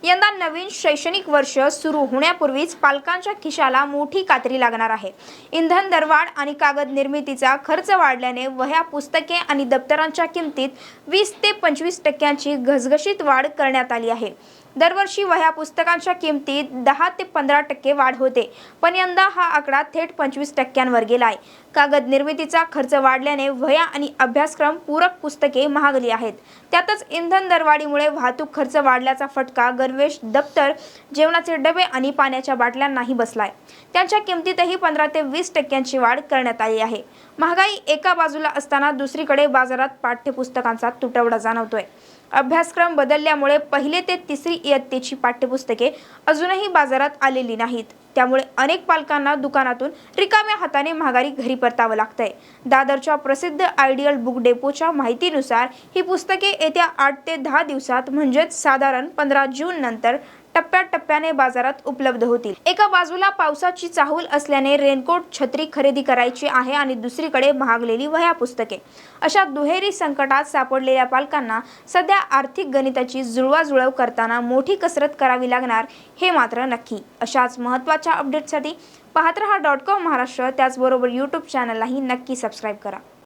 यंदा नवीन शैक्षणिक वर्ष सुरू होण्यापूर्वीच पालकांच्या खिशाला मोठी कात्री लागणार आहे। इंधन दरवाढ आणि कागद निर्मितीचा खर्च वाढल्याने वह्या, पुस्तके आणि दप्तरांच्या किमतीत 20 ते 25% घसघशीत वाढ करण्यात आली आहे। दरवर्षी वह्या पुस्तकांच्या किमतीत 10 ते 15% वाढ होते, पण यंदा हा आकडा थेट 25%वर गेलाय। कागद निर्मितीचा खर्च वाढल्याने वह्या आणि अभ्यासक्रम पूरक पुस्तके महागली आहेत। त्यातच इंधन दरवाढीमुळे वाहतूक खर्च वाढल्याचा फटका गणवेश, दप्तर, जेवणाचे डबे आणि पाण्याच्या बाटल्यांनाही बसलाय। त्यांच्या किमतीतही 15 ते 20% वाढ करण्यात आली आहे। महागाई एका बाजूला असताना दुसरीकडे बाजारात पाठ्यपुस्तकांचा तुटवडा जाणवतोय। अभ्यासक्रम बदलल्यामुळे पहिली ते तिसरी इयत्तेची पाठ्यपुस्तके अजूनही बाजारात आलेली नाहीत। त्यामुळे अनेक पालकांना दुकानातून रिकाम्या हाताने महागाई घरी परतावं लागतंय। दादरच्या प्रसिद्ध आयडियल बुक डेपोच्या माहितीनुसार ही पुस्तके येत्या 8 ते 10 दिवसात म्हणजेच साधारण 15 जून नंतर टप्प्याटप्प्याने बाजारात उपलब्ध होतील। एका बाजूला पावसाची चाहूल असल्याने रेनकोट, छत्री खरेदी करायची आहे आणि दुसरीकडे महागलेली वह्या, पुस्तके। अशा दुहेरी संकटात सापडलेल्या पालकांना सध्या आर्थिक गणिताची जुळवाजुळव करताना मोठी कसरत करावी लागणार हे मात्र नक्की। अशाच महत्त्वाच्या अपडेट्ससाठी पाहत रहा .com महाराष्ट्र। त्याचबरोबर YouTube चॅनललाही नक्की सबस्क्राईब करा।